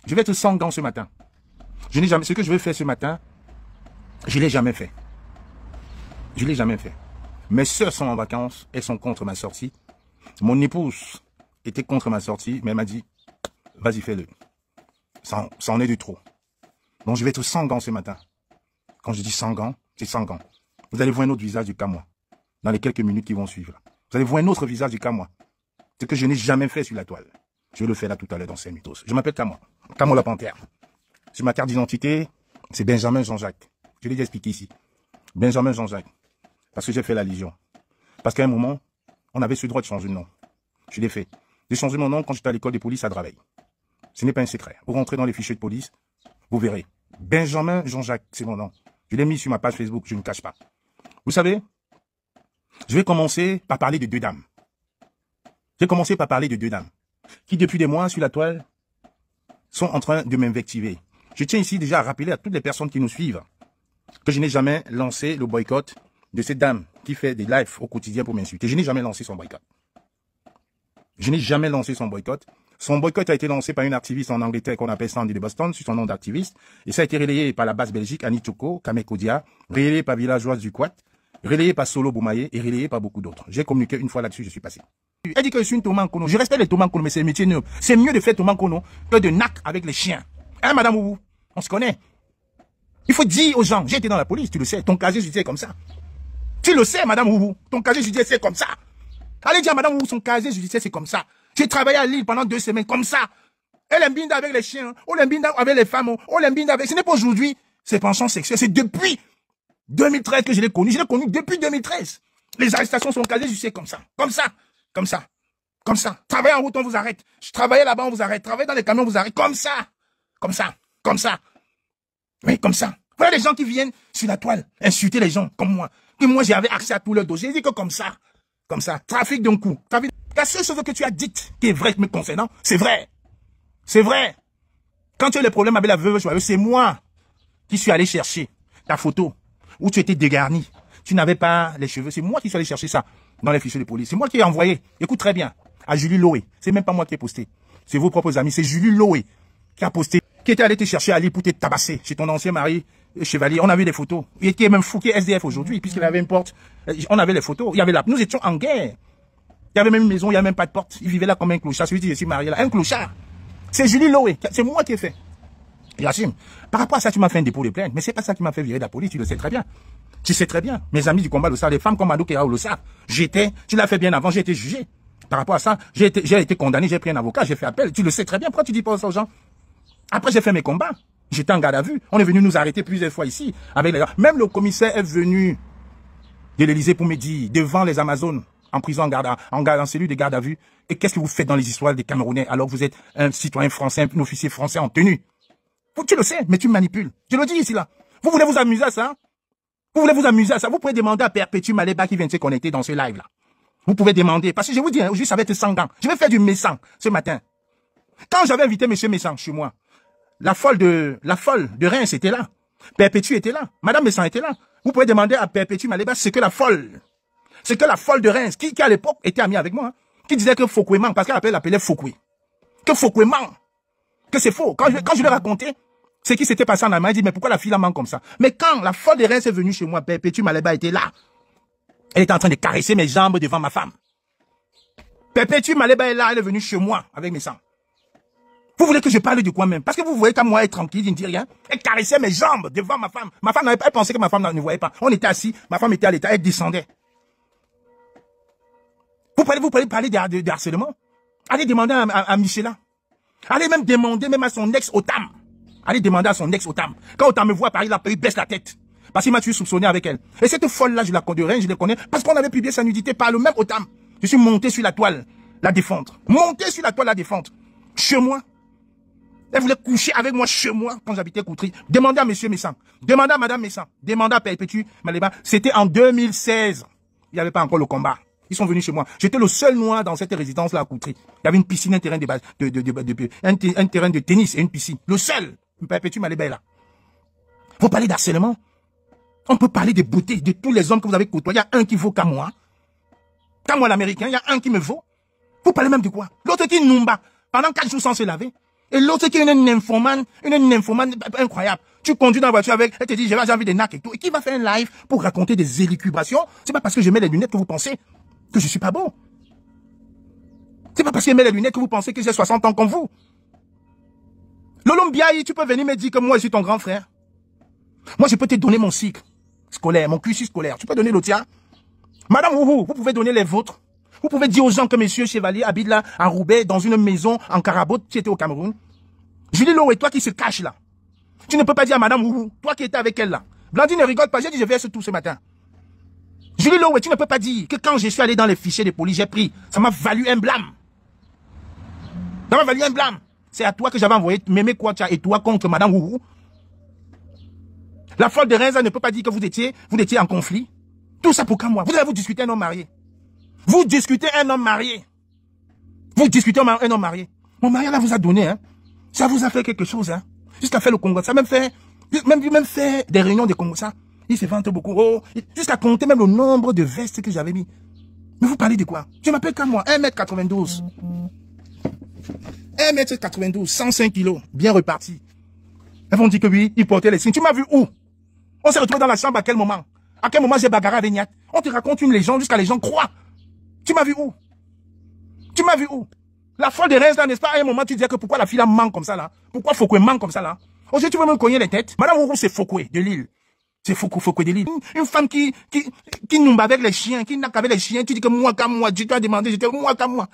Je vais être sans gants ce matin. Je n'ai jamais, ce que je veux faire ce matin, je ne l'ai jamais fait. Je ne l'ai jamais fait. Mes sœurs sont en vacances, elles sont contre ma sortie. Mon épouse était contre ma sortie, mais elle m'a dit, vas-y, fais-le. Ça en est du trop. Donc je vais être sans gants ce matin. Quand je dis sans gants, c'est sans gants. Vous allez voir un autre visage du Kamois dans les quelques minutes qui vont suivre. Vous allez voir un autre visage du Kamois. Ce que je n'ai jamais fait sur la toile. Je le fais là tout à l'heure dans 5 mythos. Je m'appelle Kamois. Kamois la Panthère. Sur ma carte d'identité, c'est Benjamin Jean-Jacques. Je l'ai déjà expliqué ici. Benjamin Jean-Jacques. Parce que j'ai fait la Légion. Parce qu'à un moment, on avait ce droit de changer de nom. Je l'ai fait. J'ai changé mon nom quand j'étais à l'école de police à Draveil. Ce n'est pas un secret. Vous rentrez dans les fichiers de police, vous verrez. Benjamin Jean-Jacques, c'est mon nom. Je l'ai mis sur ma page Facebook, je ne cache pas. Vous savez, je vais commencer par parler de deux dames. Je vais commencer par parler de deux dames qui, depuis des mois sur la toile, sont en train de m'invectiver. Je tiens ici déjà à rappeler à toutes les personnes qui nous suivent que je n'ai jamais lancé le boycott de cette dame qui fait des lives au quotidien pour m'insulter. Je n'ai jamais lancé son boycott. Je n'ai jamais lancé son boycott. Son boycott a été lancé par une activiste en Angleterre qu'on appelle Sandy de Boston, sur son nom d'activiste. Et ça a été relayé par la base Belgique, Annie Tchoko, Kamek Odia, relayé par Villageoise du Quat, relayé par Solo Boumaye et relayé par beaucoup d'autres. J'ai communiqué une fois là-dessus, je suis passé. Elle dit que je suis une Tomankono. Je respecte les Tomankono, mais c'est un métier noble. C'est mieux de faire Tomankono que de nac avec les chiens. Hein, madame Oubou? On se connaît. Il faut dire aux gens, j'ai été dans la police, tu le sais, ton casier judiciaire est comme ça. Tu le sais, madame Oubou, ton casier judiciaire c'est comme ça. Allez dire à madame Oubou, son casier judiciaire c'est comme ça. J'ai travaillé à Lille pendant 2 semaines, comme ça. Elle aime avec les chiens, on l'aime avec les femmes, on l'aime avec... Ce n'est pas aujourd'hui, c'est penchants sexuels, c'est depuis 2013 que je l'ai connu. Je l'ai connu depuis 2013. Les arrestations sont casier judiciaire comme ça, comme ça, comme ça, comme ça. Travailler en route, on vous arrête. Je travaillais là-bas, on vous arrête. Travailler dans les camions, on vous arrête. Comme ça, comme ça, comme ça. Oui, comme ça. Voilà les gens qui viennent sur la toile insulter les gens comme moi. Que moi, j'avais accès à tout leur dossier. J'ai dit que comme ça. Comme ça. Trafic d'un coup. Trafic... La seule chose que tu as dite qui est vraie me concernant, c'est vrai. C'est vrai. Quand tu as les problèmes avec la veuve joyeuse, c'est moi qui suis allé chercher ta photo où tu étais dégarni. Tu n'avais pas les cheveux. C'est moi qui suis allé chercher ça dans les fichiers de police. C'est moi qui ai envoyé. Écoute très bien. À Julie Loé. C'est même pas moi qui ai posté. C'est vos propres amis. C'est Julie Loé qui a posté. Qui était allé te chercher à Lille pour te tabasser chez ton ancien mari, Chevalier. On avait des photos. Il était même fou qui est SDF aujourd'hui, puisqu'il avait une porte. On avait les photos. Il y avait là. Nous étions en guerre. Il y avait même une maison, il n'y avait même pas de porte. Il vivait là comme un clochard. Celui qui je suis marié là. Un clochard. C'est Julie Loé. C'est moi qui ai fait. Yacine, par rapport à ça, tu m'as fait un dépôt de plainte. Mais c'est pas ça qui m'a fait virer de la police. Tu le sais très bien. Tu sais très bien. Mes amis du combat Lossard, les femmes comme Madou Kera ou Lossard, tu l'as fait bien avant, j'ai été jugé. Par rapport à ça, j'ai été condamné, j'ai pris un avocat, j'ai fait appel. Tu le sais très bien. Pourquoi tu dis pas ça aux gens? Après, j'ai fait mes combats. J'étais en garde à vue. On est venu nous arrêter plusieurs fois ici. Avec les... Même le commissaire est venu de l'Élysée pour me dire, devant les Amazones, en prison, en cellule de garde à vue. Et qu'est-ce que vous faites dans les histoires des Camerounais alors que vous êtes un citoyen français, un officier français en tenue? Tu le sais, mais tu manipules. Je le dis ici là. Vous voulez vous amuser à ça? Vous voulez vous amuser à ça? Vous pouvez demander à Perpétue Maléba qui vient de se connecter dans ce live là. Vous pouvez demander. Parce que je vous dis, aujourd'hui ça va être 100 gants. Je vais faire du Messan ce matin. Quand j'avais invité monsieur Messan chez moi, la folle de Reims était là. Perpétue était là. Madame Messan était là. Vous pouvez demander à Perpétue Maléba ce que la folle de Reims, qui à l'époque était amie avec moi, hein, qui disait que Foucault ment, parce qu'elle l'appelait Foucault. Que Foucault ment. Que c'est faux. Quand je lui ai raconté ce qui s'était passé en Allemagne, il dit, mais pourquoi la fille la ment comme ça? Mais quand la folle de Reims est venue chez moi, Perpétue Maléba était là. Elle était en train de caresser mes jambes devant ma femme. Perpétue Maléba est là, elle est venue chez moi avec mes sangs. Vous voulez que je parle de quoi même? Parce que vous voyez qu'à moi être tranquille, je ne dis rien. Elle caressait mes jambes devant ma femme. Ma femme n'avait pas, elle pensait que ma femme ne voyait pas. On était assis, ma femme était à l'état, elle descendait. Vous pouvez parler de harcèlement? Allez demander à Michela. Allez même demander même à son ex Otam. Allez demander à son ex Otam. Quand Otam me voit à Paris, il baisse la tête. Parce qu'il m'a tué soupçonné avec elle. Et cette folle-là, je la connais, je la connais. Parce qu'on avait publié sa nudité par le même Otam. Je suis monté sur la toile, la défendre. Monté sur la toile, la défendre. Chez moi. Elle voulait coucher avec moi chez moi quand j'habitais Coutry. Demandez à monsieur Messan. Demandez à madame Messan. Demandez à Perpétue Maléba. C'était en 2016. Il n'y avait pas encore le combat. Ils sont venus chez moi. J'étais le seul noir dans cette résidence-là à Coutry. Il y avait une piscine, un terrain un terrain de tennis et une piscine. Le seul. Perpétue Maléba est là. Vous parlez d'harcèlement. On peut parler de beauté de tous les hommes que vous avez côtoyés. Il y a un qui vaut qu'à moi. Qu'à moi l'américain, il y a un qui me vaut. Vous parlez même de quoi? L'autre qui Numba. Pendant 4 jours sans se laver. Et l'autre qui est une nymphomane incroyable. Tu conduis dans la voiture avec, elle te dit, j'ai envie de nac et tout. Et qui va faire un live pour raconter des élucubrations? C'est pas parce que je mets les lunettes que vous pensez que je suis pas bon. C'est pas parce que je mets les lunettes que vous pensez que j'ai 60 ans comme vous. Lolo Mbiaye, tu peux venir me dire que moi, je suis ton grand frère. Moi, je peux te donner mon cycle scolaire, mon cursus scolaire. Tu peux donner le tien. Madame Ouhou, vous pouvez donner les vôtres. Vous pouvez dire aux gens que monsieur Chevalier habite là, à Roubaix, dans une maison en Carabote, qui était au Cameroun. Julie Lowe, toi qui se cache là. Tu ne peux pas dire à Madame Ouhou, toi qui étais avec elle là. Blandine ne rigole pas, j'ai dit je verse tout ce matin. Julie Lowe, tu ne peux pas dire que quand je suis allé dans les fichiers de police, j'ai pris, ça m'a valu un blâme. Ça m'a valu un blâme. C'est à toi que j'avais envoyé Mémé Kouacha et toi contre Madame Ouhou. La folle de Renza ne peut pas dire que vous étiez en conflit. Tout ça pour quand moi? Vous allez vous discuter un homme marié. Vous discutez un homme marié. Vous discutez un homme marié. Mon mari là vous a donné, hein. Ça vous a fait quelque chose, hein. Jusqu'à faire le Congo. Ça même fait des réunions de Congo. Ça, il se vante beaucoup. Oh, jusqu'à compter même le nombre de vestes que j'avais mis. Mais vous parlez de quoi? Je m'appelle quand moi? 1m92. 1m92, 105 kilos. Bien reparti. Elles vont dire que oui, il portait les signes. Tu m'as vu où? On s'est retrouvé dans la chambre à quel moment? À quel moment j'ai bagarré avec Niat? On te raconte une légende jusqu'à les gens croient. Tu m'as vu où? Tu m'as vu où? La folle de Rennes là, n'est-ce pas? À un moment, tu disais que pourquoi la fille là manque comme ça là? Pourquoi Fokoué manque comme ça là? Aujourd'hui, tu veux me cogner les têtes? Madame Ourou, c'est Fokoué de Lille. C'est Fokoué de Lille. Une femme qui nous bat avec les chiens, qui n'a qu'avec les chiens. Tu dis que moi, qu'à moi, Dieu t'a demandé, j'étais moi, qu'à moi.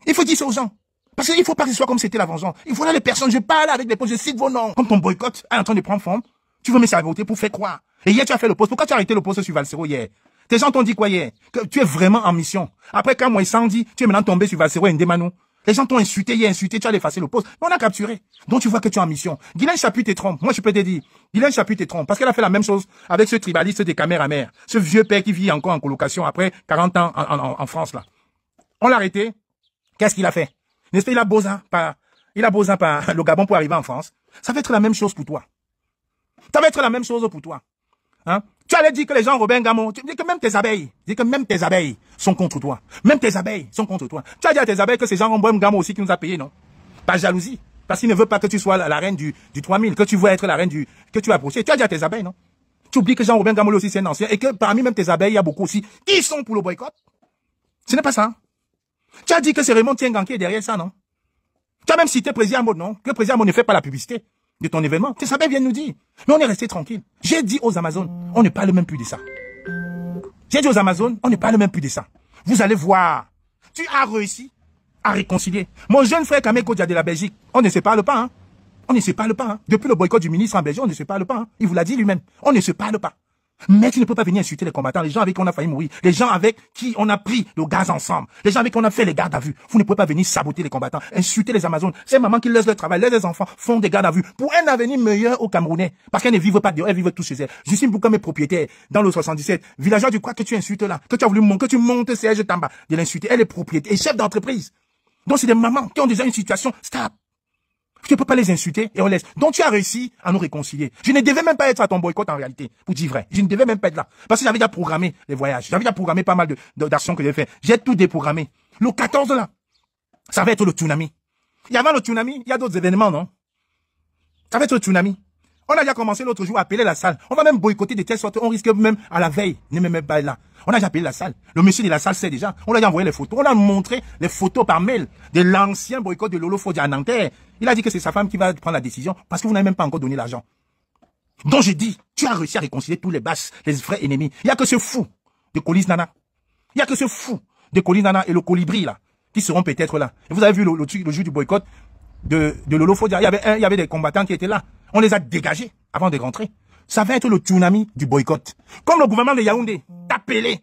Il faut dire ça aux gens. Parce qu'il ne faut pas que ce soit comme c'était la vengeance. Il faut là les personnes, je parle avec les posts, je cite vos noms. Comme ton boycott est en train de prendre forme, tu veux me saboter pour faire quoi? Et hier, tu as fait le post. Pourquoi tu as arrêté le post sur Valsero hier? Tes gens t'ont dit quoi hier? Que tu es vraiment en mission. Après, quand moi, ils s'en dit, tu es maintenant tombé sur Valsero et Ndemanou. Les gens t'ont insulté, hier insulté, tu as effacé le post. Mais on a capturé. Donc tu vois que tu es en mission. Guylaine Chaput te trompe. Moi, je peux te dire. Guylaine Chaput te trompe. Parce qu'elle a fait la même chose avec ce tribaliste des Caméra-Mère. Ce vieux père qui vit encore en colocation après 40 ans en France, là. On l'a arrêté. Qu'est-ce qu'il a fait? N'est-ce pas, il a besoin par le Gabon pour arriver en France. Ça va être la même chose pour toi. Ça va être la même chose pour toi. Hein? Tu allais dire que les gens Robin Gamo, tu dis que même tes abeilles sont contre toi. Même tes abeilles sont contre toi. Tu as dit à tes abeilles que c'est Jean Robin Gamo aussi qui nous a payé, non? Par jalousie. Parce qu'il ne veut pas que tu sois la reine du 3000, que tu veux être la reine que tu as approché. Tu as dit à tes abeilles, non? Tu oublies que Jean Robin Gamo aussi c'est un ancien et que parmi même tes abeilles, il y a beaucoup aussi qui sont pour le boycott. Ce n'est pas ça. Tu as dit que c'est Raymond Tiengan qui est derrière ça, non? Tu as même cité Président Maud, non? Que Président Maud ne fait pas la publicité de ton événement. Tes abeilles viennent nous dire. Mais on est resté tranquille. J'ai dit aux Amazones, on ne parle même plus de ça. J'ai dit aux Amazones, on ne parle même plus de ça. Vous allez voir. Tu as réussi à réconcilier. Mon jeune frère Kameko Dia de la Belgique, on ne se parle pas, hein. On ne se parle pas, hein. Depuis le boycott du ministre en Belgique, on ne se parle pas, hein. Il vous l'a dit lui-même. On ne se parle pas. Mais tu ne peux pas venir insulter les combattants, les gens avec qui on a failli mourir, les gens avec qui on a pris le gaz ensemble, les gens avec qui on a fait les gardes à vue. Vous ne pouvez pas venir saboter les combattants, insulter les Amazones. Ces mamans qui laissent leur travail, laissent les enfants, font des gardes à vue pour un avenir meilleur aux Camerounais. Parce qu'elles ne vivent pas dehors, elles vivent tous chez elles. Justine Bouka, mes propriétaires, dans le 77, villageois du quoi que tu insultes là, que tu as voulu monter, que tu montes Serge Tamba, de l'insulter, elle est propriétaire et chef d'entreprise. Donc c'est des mamans qui ont déjà une situation stable. Tu ne peux pas les insulter et on laisse. Donc tu as réussi à nous réconcilier. Je ne devais même pas être à ton boycott en réalité, pour dire vrai. Je ne devais même pas être là. Parce que j'avais déjà programmé les voyages. J'avais déjà programmé pas mal d'actions que j'ai fait. J'ai tout déprogrammé. Le 14 là, ça va être le tsunami. Et avant le tsunami, il y a d'autres événements, non? Ça va être le tsunami. On a déjà commencé l'autre jour à appeler la salle. On va même boycotter de telle sorte, on risque même à la veille, ne même pas là. On a déjà appelé la salle. Le monsieur de la salle sait déjà. On lui a déjà envoyé les photos. On a montré les photos par mail de l'ancien boycott de Lolo Fodia à Nanterre. Il a dit que c'est sa femme qui va prendre la décision parce que vous n'avez même pas encore donné l'argent. Donc j'ai dit, tu as réussi à réconcilier tous les basses, les vrais ennemis. Il n'y a que ce fou de Colis Nana. Il n'y a que ce fou de Colis Nana et le colibri là, qui seront peut-être là. Et vous avez vu le jour du boycott de Lolo Fodia. Il y avait des combattants qui étaient là. On les a dégagés avant de rentrer. Ça va être le tsunami du boycott. Comme le gouvernement de Yaoundé t'a payé.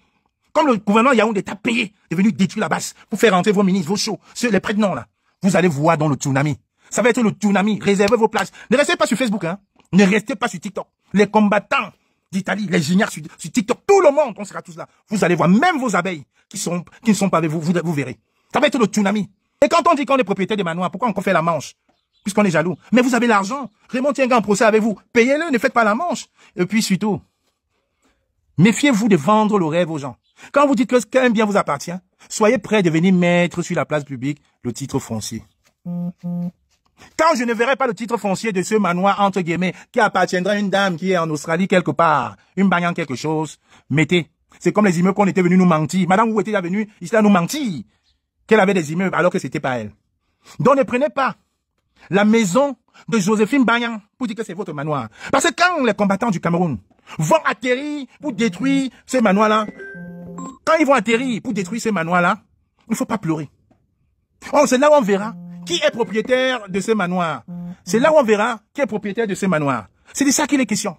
Comme le gouvernement de Yaoundé t'a payé de venir détruire la base pour faire rentrer vos ministres, vos shows, les prête-noms là. Vous allez voir dans le tsunami. Ça va être le tsunami. Réservez vos places. Ne restez pas sur Facebook, hein. Ne restez pas sur TikTok. Les combattants d'Italie, les géniards sur TikTok, tout le monde, on sera tous là. Vous allez voir, même vos abeilles qui ne sont pas avec vous, vous verrez. Ça va être le tsunami. Et quand on dit qu'on est propriétaire des manoirs, pourquoi on fait la manche? Puisqu'on est jaloux. Mais vous avez l'argent. Raymond Tienga en procès avec vous. Payez-le, ne faites pas la manche. Et puis surtout, méfiez-vous de vendre le rêve aux gens. Quand vous dites qu'un bien vous appartient, soyez prêts de venir mettre sur la place publique le titre foncier. Quand je ne verrai pas le titre foncier de ce manoir, entre guillemets, qui appartiendra à une dame qui est en Australie quelque part, une bagnant quelque chose, mettez. C'est comme les immeubles qu'on était venus nous mentir. Madame, vous étiez venue ici à nous mentir qu'elle avait des immeubles alors que c'était pas elle. Donc ne prenez pas la maison de Joséphine Bagnan pour dire que c'est votre manoir. Parce que quand les combattants du Cameroun vont atterrir pour détruire ces manoirs-là, quand ils vont atterrir pour détruire ces manoirs-là, il ne faut pas pleurer. Oh, c'est là où on verra qui est propriétaire de ces manoirs. C'est là où on verra qui est propriétaire de ces manoirs. C'est de ça qu'il est question.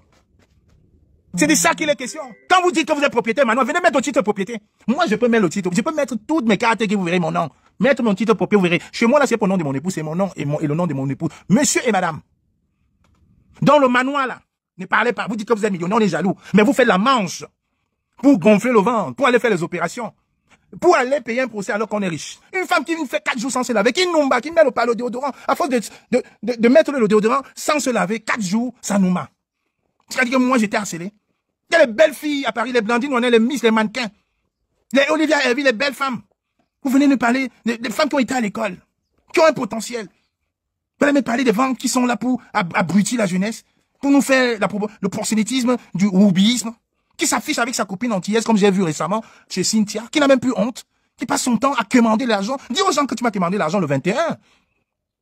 C'est de ça qu'il est question. Quand vous dites que vous êtes propriétaire manoir, venez mettre au titre de propriété. Moi, je peux mettre le titre. Je peux mettre toutes mes cartes et vous verrez mon nom. Mettre mon titre de propriété, vous verrez. Chez moi, là, c'est pour le nom de mon époux, c'est mon nom et le nom de mon époux. Monsieur et madame. Dans le manoir, là, ne parlez pas. Vous dites que vous êtes millionnaire, on est jaloux. Mais vous faites la manche pour gonfler le ventre, pour aller faire les opérations, pour aller payer un procès alors qu'on est riche. Une femme qui fait 4 jours sans se laver, qui numba, qui met le déodorant, à force de mettre le déodorant sans se laver, 4 jours, ça nous mat. C'est-à-dire que moi, j'étais harcelé. Il y a les belles filles à Paris, les Blandines, on est les Miss, les mannequins. Les Olivia Hervey, les belles femmes. Vous venez nous parler des femmes qui ont été à l'école, qui ont un potentiel. Vous allez me parler des ventes qui sont là pour abrutir la jeunesse, pour nous faire le prosélytisme, du houbisme, qui s'affiche avec sa copine antillaise, comme j'ai vu récemment chez Cynthia, qui n'a même plus honte, qui passe son temps à commander l'argent. Dis aux gens que tu m'as commandé l'argent le 21.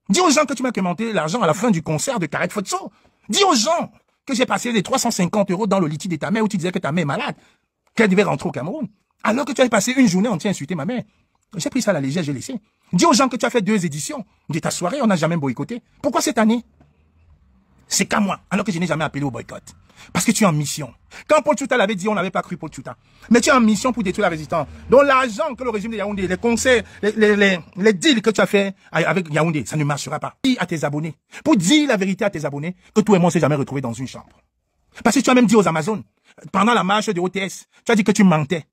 Dis aux gens que tu m'as commandé l'argent à la fin du concert de Karek Fotso. Dis aux gens que j'ai passé les 350 € dans le litige de ta mère où tu disais que ta mère est malade, qu'elle devait rentrer au Cameroun. Alors que tu avais passé une journée entière à insulter ma mère. J'ai pris ça à la légère, j'ai laissé. Dis aux gens que tu as fait 2 éditions de ta soirée, on n'a jamais boycotté. Pourquoi cette année? C'est qu'à moi, alors que je n'ai jamais appelé au boycott. Parce que tu es en mission. Quand Paul Tchouta l'avait dit, on n'avait pas cru Paul Tchouta. Mais tu es en mission pour détruire la résistance. Donc l'argent que le régime de Yaoundé, les conseils, les deals que tu as fait avec Yaoundé, ça ne marchera pas. Dis à tes abonnés, pour dire la vérité à tes abonnés, que toi et moi on s'est jamais retrouvés dans une chambre. Parce que tu as même dit aux Amazones, pendant la marche de OTS, tu as dit que tu mentais.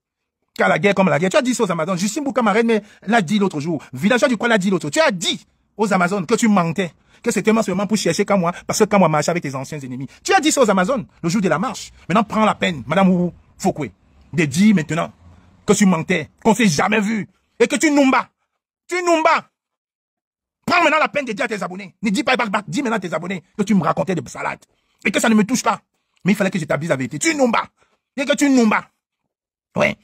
Qu'à la guerre comme la guerre. Tu as dit ça aux Amazones. Justine Boukamarène mais l'a dit l'autre jour. Villageois du quoi l'a dit l'autre jour. Tu as dit aux Amazones que tu mentais. Que c'était seulement pour chercher quand moi, parce que quand moi marchais avec tes anciens ennemis. Tu as dit ça aux Amazones, le jour de la marche. Maintenant, prends la peine, Madame Ourou Fokwe, de dire maintenant que tu mentais, qu'on s'est jamais vu, et que tu numba. Tu numba. Prends maintenant la peine de dire à tes abonnés. Ne dis pas, dis maintenant à tes abonnés que tu me racontais des salades. Et que ça ne me touche pas. Mais il fallait que j'établisse la vérité. Tu numba. Et que tu numba. Ouais.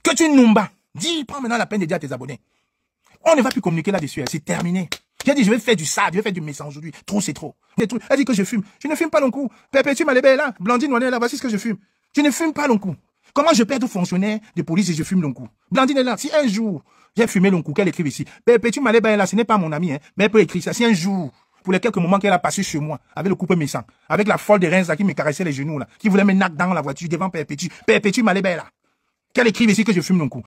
Que tu numba. Dis, prends maintenant la peine de dire à tes abonnés. On ne va plus communiquer là-dessus, c'est terminé. J'ai dit, je vais faire du sad, je vais faire du message aujourd'hui. Trop, c'est trop. Elle dit que je fume. Je ne fume pas long coup. Perpétue Malébé est là. Blandine Noanet est là. Voici ce que je fume. Je ne fume pas long coup. Comment je perds tout fonctionnaire de police et je fume long coup? Blandine est là. Si un jour, j'ai fumé long coup, qu'elle écrive ici. Perpétue Malébé est là. Ce n'est pas mon ami, hein. Mais elle peut écrire ça. Si un jour, pour les quelques moments qu'elle a passé chez moi, avec le coupé méchant, avec la folle de Reims là, qui me caressait les genoux là, qui voulait me knock dans la voiture devant Perpétue. Perpétue Malébé est là. Qu'elle écrive ici que je fume long coup.